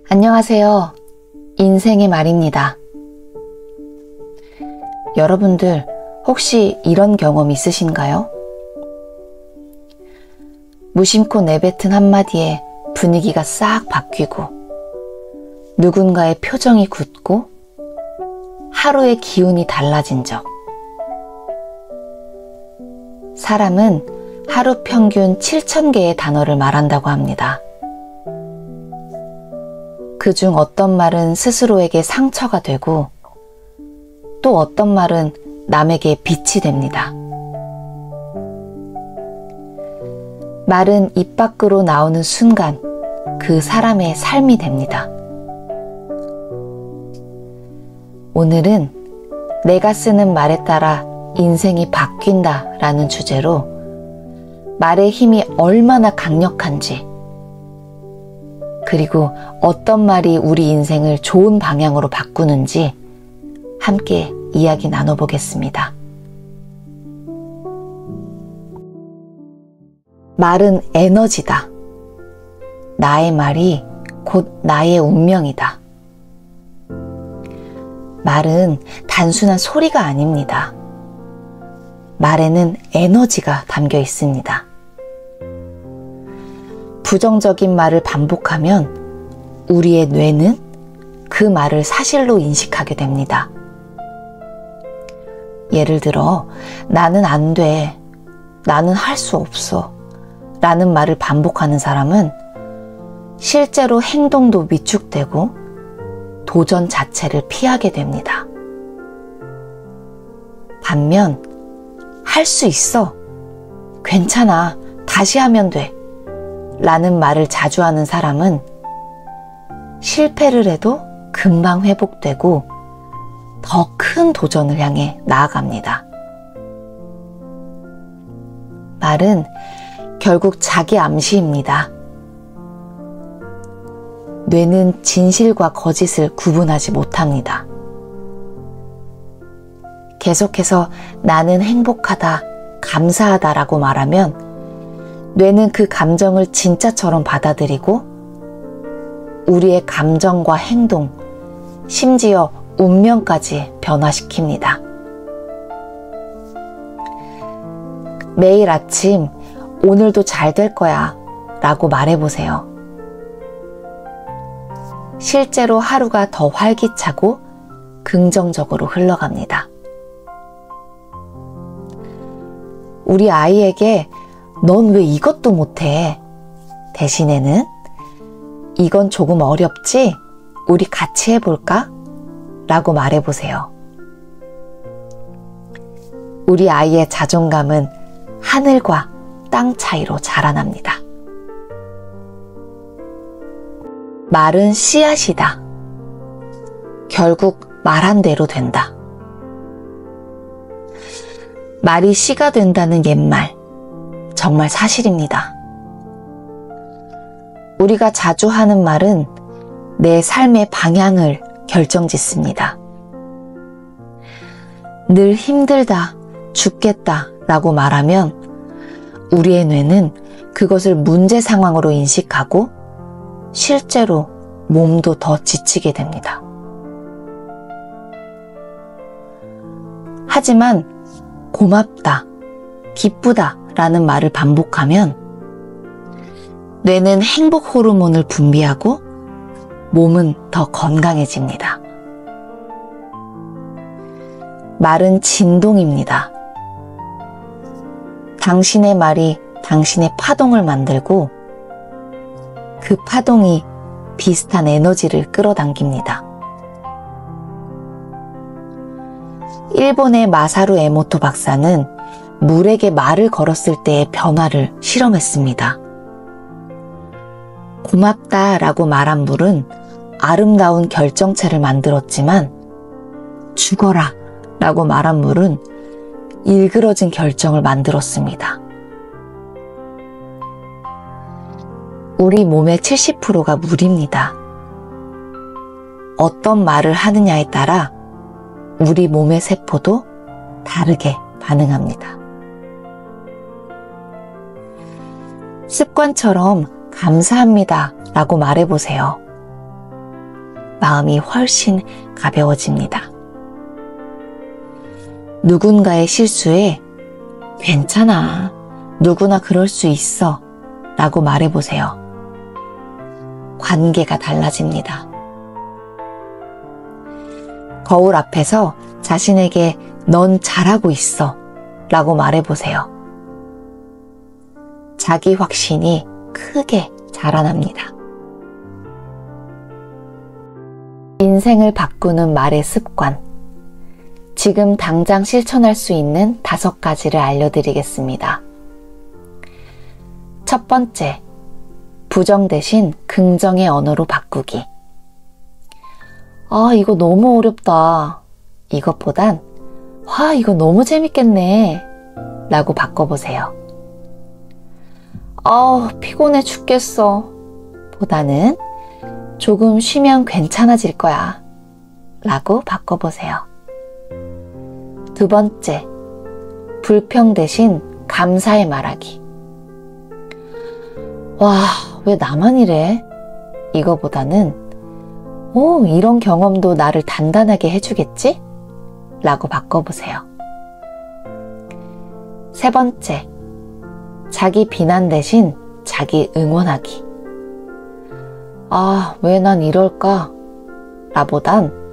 안녕하세요. 인생의 말입니다. 여러분들 혹시 이런 경험 있으신가요? 무심코 내뱉은 한마디에 분위기가 싹 바뀌고 누군가의 표정이 굳고 하루의 기운이 달라진 적. 사람은 하루 평균 7,000개의 단어를 말한다고 합니다. 그중 어떤 말은 스스로에게 상처가 되고 또 어떤 말은 남에게 빛이 됩니다. 말은 입 밖으로 나오는 순간 그 사람의 삶이 됩니다. 오늘은 내가 쓰는 말에 따라 인생이 바뀐다 라는 주제로 말의 힘이 얼마나 강력한지, 그리고 어떤 말이 우리 인생을 좋은 방향으로 바꾸는지 함께 이야기 나눠보겠습니다. 말은 에너지다. 나의 말이 곧 나의 운명이다. 말은 단순한 소리가 아닙니다. 말에는 에너지가 담겨 있습니다. 부정적인 말을 반복하면 우리의 뇌는 그 말을 사실로 인식하게 됩니다. 예를 들어, 나는 안 돼, 나는 할 수 없어 라는 말을 반복하는 사람은 실제로 행동도 위축되고 도전 자체를 피하게 됩니다. 반면 할 수 있어, 괜찮아, 다시 하면 돼 라는 말을 자주 하는 사람은 실패를 해도 금방 회복되고 더 큰 도전을 향해 나아갑니다. 말은 결국 자기 암시입니다. 뇌는 진실과 거짓을 구분하지 못합니다. 계속해서 나는 행복하다, 감사하다라고 말하면 뇌는 그 감정을 진짜처럼 받아들이고 우리의 감정과 행동, 심지어 운명까지 변화시킵니다. 매일 아침 오늘도 잘 될 거야 라고 말해보세요. 실제로 하루가 더 활기차고 긍정적으로 흘러갑니다. 우리 아이에게 넌 왜 이것도 못해? 대신에는 이건 조금 어렵지? 우리 같이 해볼까? 라고 말해보세요. 우리 아이의 자존감은 하늘과 땅 차이로 자라납니다. 말은 씨앗이다. 결국 말한 대로 된다. 말이 씨가 된다는 옛말, 정말 사실입니다. 우리가 자주 하는 말은 내 삶의 방향을 결정짓습니다. 늘 힘들다, 죽겠다 라고 말하면 우리의 뇌는 그것을 문제 상황으로 인식하고 실제로 몸도 더 지치게 됩니다. 하지만 고맙다, 기쁘다 라는 말을 반복하면 뇌는 행복 호르몬을 분비하고 몸은 더 건강해집니다. 말은 진동입니다. 당신의 말이 당신의 파동을 만들고 그 파동이 비슷한 에너지를 끌어당깁니다. 일본의 마사루 에모토 박사는 물에게 말을 걸었을 때의 변화를 실험했습니다. 고맙다 라고 말한 물은 아름다운 결정체를 만들었지만 죽어라 라고 말한 물은 일그러진 결정을 만들었습니다. 우리 몸의 70%가 물입니다. 어떤 말을 하느냐에 따라 우리 몸의 세포도 다르게 반응합니다. 습관처럼 감사합니다 라고 말해보세요. 마음이 훨씬 가벼워집니다. 누군가의 실수에 괜찮아, 누구나 그럴 수 있어 라고 말해보세요. 관계가 달라집니다. 거울 앞에서 자신에게 넌 잘하고 있어 라고 말해보세요. 자기 확신이 크게 자라납니다. 인생을 바꾸는 말의 습관. 지금 당장 실천할 수 있는 5가지를 알려드리겠습니다. 첫 번째, 부정 대신 긍정의 언어로 바꾸기. 아, 이거 너무 어렵다. 이것보단 와, 이거 너무 재밌겠네 라고 바꿔보세요. 피곤해 죽겠어 보다는 조금 쉬면 괜찮아질 거야 라고 바꿔보세요. 두 번째, 불평 대신 감사의 말하기. 와, 왜 나만 이래? 이거보다는 이런 경험도 나를 단단하게 해주겠지? 라고 바꿔보세요. 세 번째, 자기 비난 대신 자기 응원하기. 아, 왜 난 이럴까? 라보단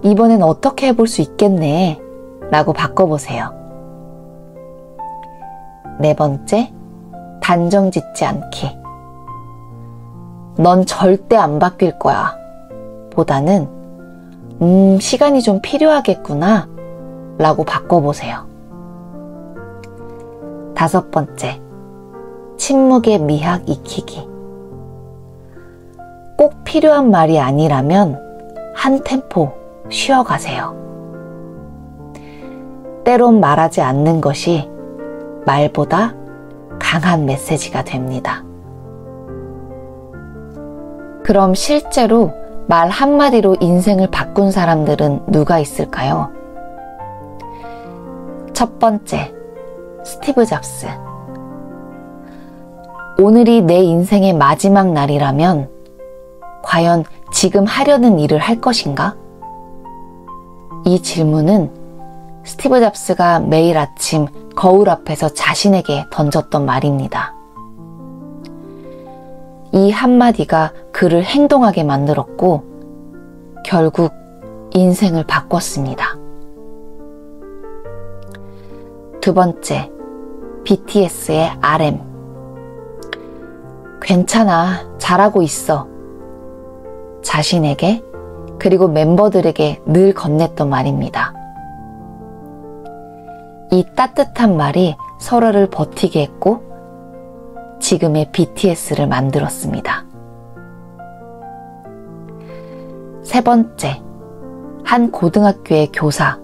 이번엔 어떻게 해볼 수 있겠네 라고 바꿔보세요. 네 번째, 단정 짓지 않기. 넌 절대 안 바뀔 거야 보다는 시간이 좀 필요하겠구나 라고 바꿔보세요. 다섯 번째, 침묵의 미학 익히기. 꼭 필요한 말이 아니라면 한 템포 쉬어가세요. 때론 말하지 않는 것이 말보다 강한 메시지가 됩니다. 그럼 실제로 말 한마디로 인생을 바꾼 사람들은 누가 있을까요? 첫 번째, 스티브 잡스. 오늘이 내 인생의 마지막 날이라면 과연 지금 하려는 일을 할 것인가? 이 질문은 스티브 잡스가 매일 아침 거울 앞에서 자신에게 던졌던 말입니다. 이 한마디가 그를 행동하게 만들었고 결국 인생을 바꿨습니다. 두 번째, BTS의 RM. 괜찮아, 잘하고 있어. 자신에게 그리고 멤버들에게 늘 건넸던 말입니다. 이 따뜻한 말이 서로를 버티게 했고 지금의 BTS를 만들었습니다. 세 번째, 한 고등학교의 교사.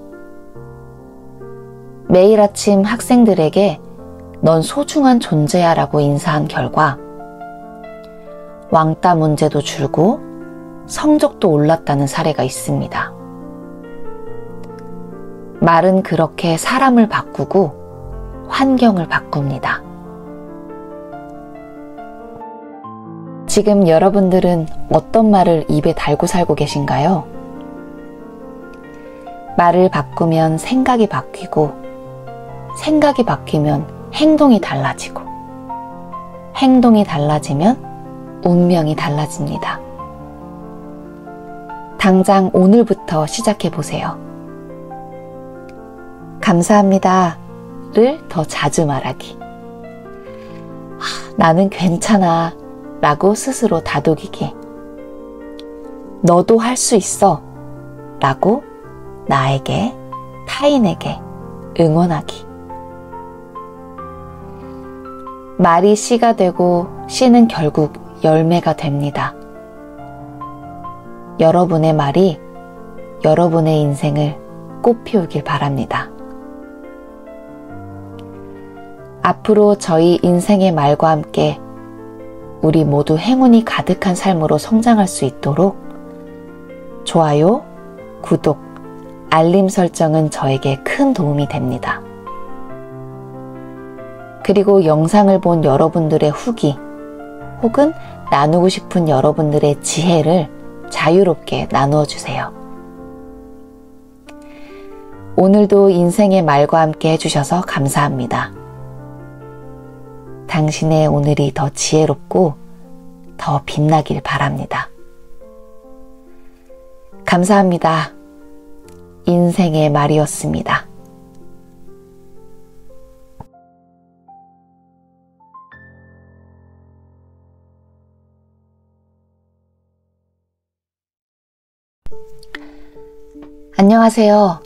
매일 아침 학생들에게 넌 소중한 존재야 라고 인사한 결과 왕따 문제도 줄고 성적도 올랐다는 사례가 있습니다. 말은 그렇게 사람을 바꾸고 환경을 바꿉니다. 지금 여러분들은 어떤 말을 입에 달고 살고 계신가요? 말을 바꾸면 생각이 바뀌고 생각이 바뀌면 행동이 달라지고 행동이 달라지면 운명이 달라집니다. 당장 오늘부터 시작해 보세요. 감사합니다를 더 자주 말하기. 나는 괜찮아 라고 스스로 다독이기. 너도 할 수 있어 라고 나에게, 타인에게 응원하기. 말이 씨가 되고 씨는 결국 열매가 됩니다. 여러분의 말이 여러분의 인생을 꽃피우길 바랍니다. 앞으로 저희 인생의 말과 함께 우리 모두 행운이 가득한 삶으로 성장할 수 있도록 좋아요, 구독, 알림 설정은 저에게 큰 도움이 됩니다. 그리고 영상을 본 여러분들의 후기 혹은 나누고 싶은 여러분들의 지혜를 자유롭게 나누어 주세요. 오늘도 인생의 말과 함께 해주셔서 감사합니다. 당신의 오늘이 더 지혜롭고 더 빛나길 바랍니다. 감사합니다. 인생의 말이었습니다. 안녕하세요.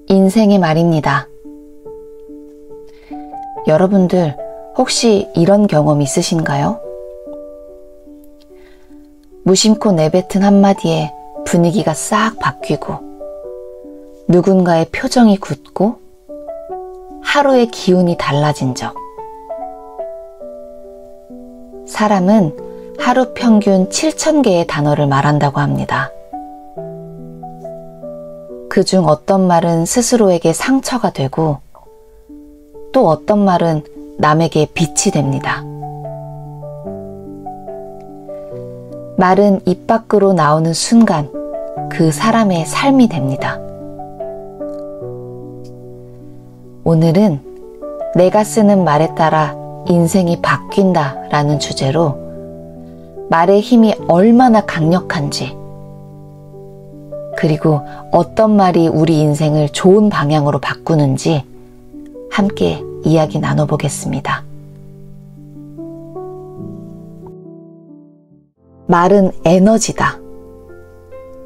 인생의 말입니다. 여러분들 혹시 이런 경험 있으신가요? 무심코 내뱉은 한마디에 분위기가 싹 바뀌고 누군가의 표정이 굳고 하루의 기운이 달라진 적. 사람은 하루 평균 7,000개의 단어를 말한다고 합니다. 그중 어떤 말은 스스로에게 상처가 되고 또 어떤 말은 남에게 빛이 됩니다. 말은 입 밖으로 나오는 순간 그 사람의 삶이 됩니다. 오늘은 내가 쓰는 말에 따라 인생이 바뀐다 라는 주제로 말의 힘이 얼마나 강력한지, 그리고 어떤 말이 우리 인생을 좋은 방향으로 바꾸는지 함께 이야기 나눠보겠습니다. 말은 에너지다.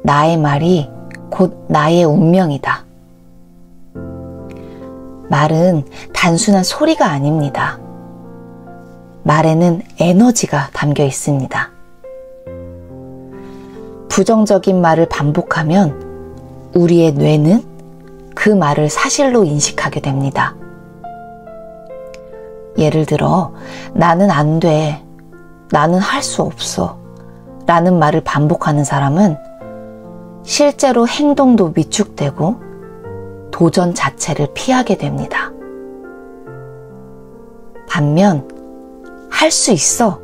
나의 말이 곧 나의 운명이다. 말은 단순한 소리가 아닙니다. 말에는 에너지가 담겨 있습니다. 부정적인 말을 반복하면 우리의 뇌는 그 말을 사실로 인식하게 됩니다. 예를 들어, 나는 안 돼, 나는 할 수 없어 라는 말을 반복하는 사람은 실제로 행동도 위축되고 도전 자체를 피하게 됩니다. 반면 할 수 있어,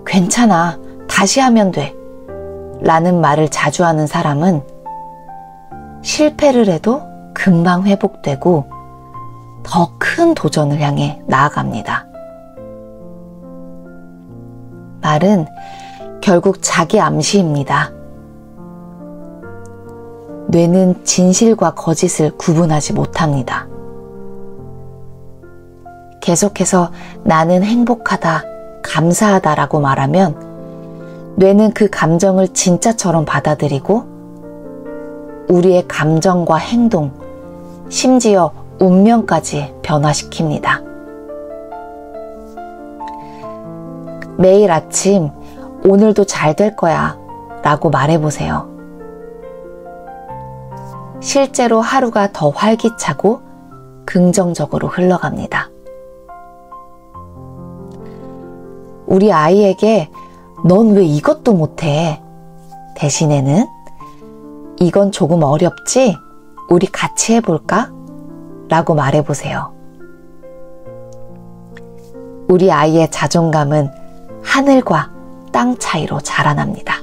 괜찮아, 다시 하면 돼 라는 말을 자주 하는 사람은 실패를 해도 금방 회복되고 더 큰 도전을 향해 나아갑니다. 말은 결국 자기 암시입니다. 뇌는 진실과 거짓을 구분하지 못합니다. 계속해서 나는 행복하다, 감사하다 라고 말하면 뇌는 그 감정을 진짜처럼 받아들이고 우리의 감정과 행동, 심지어 운명까지 변화시킵니다. 매일 아침 오늘도 잘 될 거야 라고 말해보세요. 실제로 하루가 더 활기차고 긍정적으로 흘러갑니다. 우리 아이에게 넌 왜 이것도 못해? 대신에는 이건 조금 어렵지? 우리 같이 해볼까? 라고 말해보세요. 우리 아이의 자존감은 하늘과 땅 차이로 자라납니다.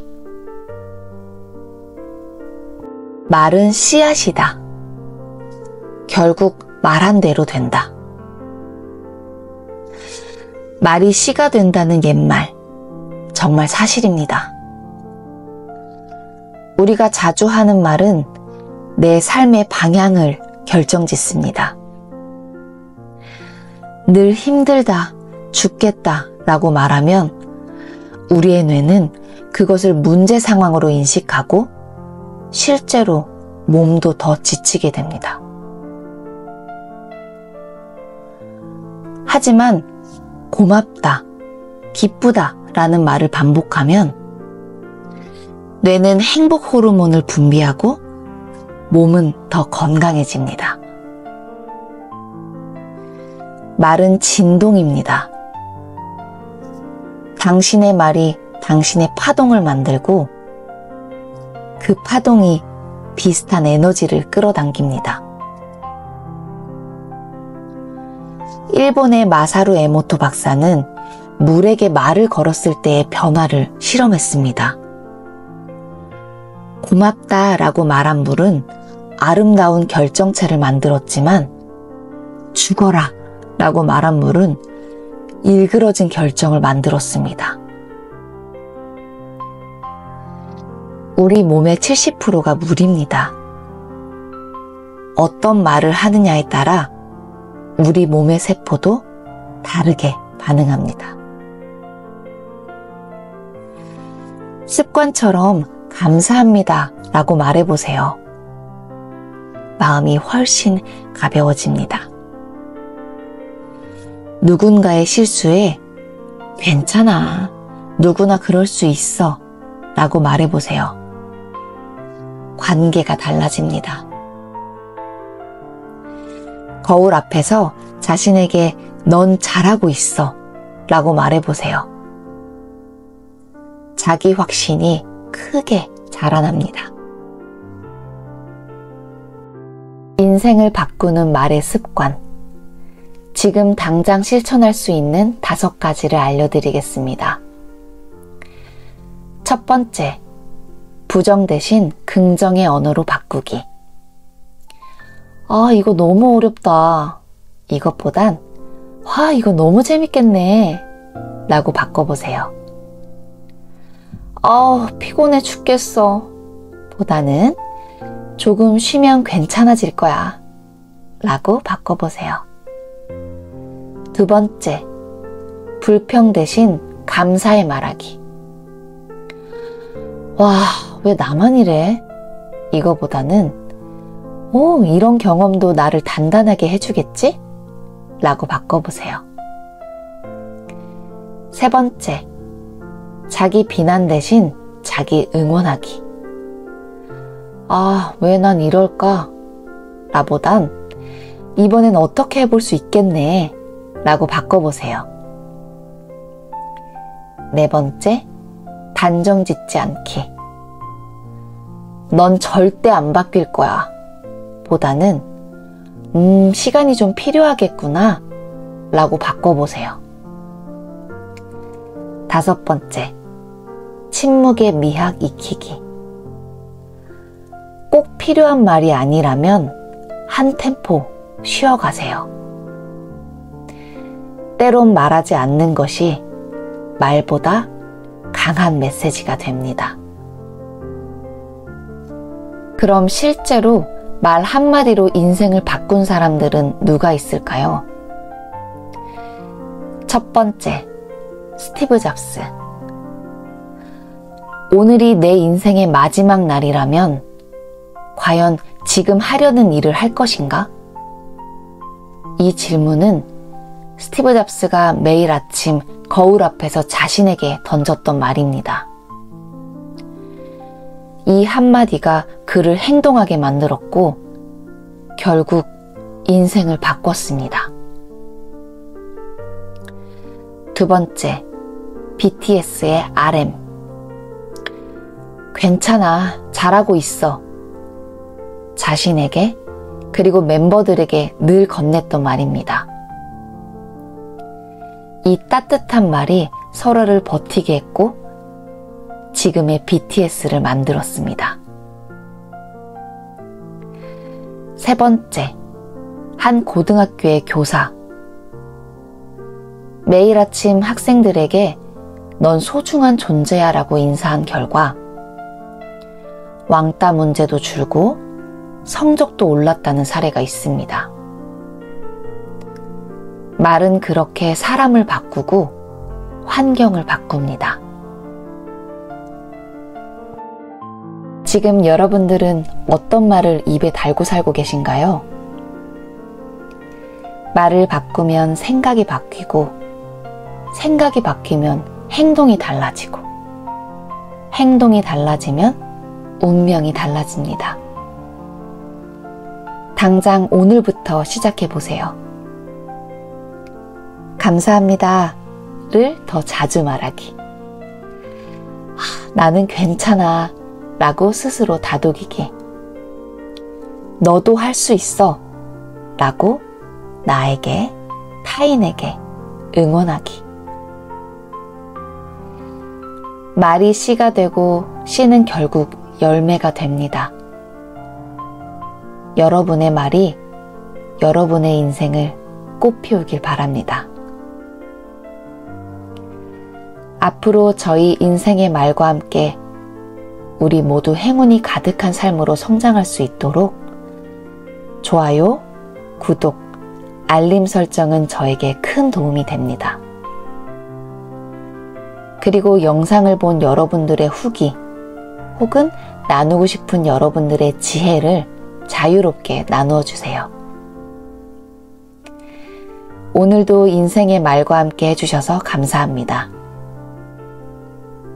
말은 씨앗이다. 결국 말한 대로 된다. 말이 씨가 된다는 옛말, 정말 사실입니다. 우리가 자주 하는 말은 내 삶의 방향을 결정짓습니다. 늘 힘들다, 죽겠다 라고 말하면 우리의 뇌는 그것을 문제 상황으로 인식하고 실제로 몸도 더 지치게 됩니다. 하지만 고맙다, 기쁘다 라는 말을 반복하면 뇌는 행복 호르몬을 분비하고 몸은 더 건강해집니다. 말은 진동입니다. 당신의 말이 당신의 파동을 만들고 그 파동이 비슷한 에너지를 끌어당깁니다. 일본의 마사루 에모토 박사는 물에게 말을 걸었을 때의 변화를 실험했습니다. 고맙다 라고 말한 물은 아름다운 결정체를 만들었지만 죽어라 라고 말한 물은 일그러진 결정을 만들었습니다. 우리 몸의 70%가 물입니다. 어떤 말을 하느냐에 따라 우리 몸의 세포도 다르게 반응합니다. 습관처럼 감사합니다 라고 말해보세요. 마음이 훨씬 가벼워집니다. 누군가의 실수에 괜찮아, 누구나 그럴 수 있어 라고 말해보세요. 관계가 달라집니다. 거울 앞에서 자신에게 넌 잘하고 있어 라고 말해보세요. 자기 확신이 크게 자라납니다. 인생을 바꾸는 말의 습관. 지금 당장 실천할 수 있는 5가지를 알려드리겠습니다. 첫 번째, 부정 대신 긍정의 언어로 바꾸기. 아, 이거 너무 어렵다. 이것보단 와, 이거 너무 재밌겠네 라고 바꿔보세요. 피곤해 죽겠어 보다는 조금 쉬면 괜찮아질 거야 라고 바꿔보세요. 두 번째, 불평 대신 감사의 말하기. 와, 왜 나만 이래? 이거보다는 이런 경험도 나를 단단하게 해주겠지? 라고 바꿔보세요. 세 번째, 자기 비난 대신 자기 응원하기. 아, 왜 난 이럴까? 라보단 이번엔 어떻게 해볼 수 있겠네 라고 바꿔보세요. 네 번째, 단정 짓지 않기. 넌 절대 안 바뀔 거야 보다는 시간이 좀 필요하겠구나 라고 바꿔보세요. 다섯 번째, 침묵의 미학 익히기. 꼭 필요한 말이 아니라면 한 템포 쉬어가세요. 때론 말하지 않는 것이 말보다 강한 메시지가 됩니다. 그럼 실제로 말 한마디로 인생을 바꾼 사람들은 누가 있을까요? 첫 번째, 스티브 잡스. 오늘이 내 인생의 마지막 날이라면 과연 지금 하려는 일을 할 것인가? 이 질문은 스티브 잡스가 매일 아침 거울 앞에서 자신에게 던졌던 말입니다. 이 한마디가 그를 행동하게 만들었고 결국 인생을 바꿨습니다. 두 번째, BTS의 RM. 괜찮아, 잘하고 있어. 자신에게 그리고 멤버들에게 늘 건넸던 말입니다. 이 따뜻한 말이 서로를 버티게 했고 지금의 BTS를 만들었습니다. 세 번째, 한 고등학교의 교사. 매일 아침 학생들에게 넌 소중한 존재야 라고 인사한 결과 왕따 문제도 줄고 성적도 올랐다는 사례가 있습니다. 말은 그렇게 사람을 바꾸고 환경을 바꿉니다. 지금 여러분들은 어떤 말을 입에 달고 살고 계신가요? 말을 바꾸면 생각이 바뀌고, 생각이 바뀌면 행동이 달라지고, 행동이 달라지면 운명이 달라집니다. 당장 오늘부터 시작해 보세요. 감사합니다를 더 자주 말하기. 나는 괜찮아 라고 스스로 다독이기. 너도 할 수 있어 라고 나에게, 타인에게 응원하기. 말이 씨가 되고 씨는 결국 열매가 됩니다. 여러분의 말이 여러분의 인생을 꽃피우길 바랍니다. 앞으로 저희 인생의 말과 함께 우리 모두 행운이 가득한 삶으로 성장할 수 있도록 좋아요, 구독, 알림 설정은 저에게 큰 도움이 됩니다. 그리고 영상을 본 여러분들의 후기 혹은 나누고 싶은 여러분들의 지혜를 자유롭게 나누어 주세요. 오늘도 인생의 말과 함께 해주셔서 감사합니다.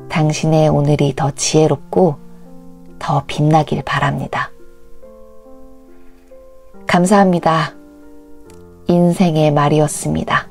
당신의 오늘이 더 지혜롭고 더 빛나길 바랍니다. 감사합니다. 인생의 말이었습니다.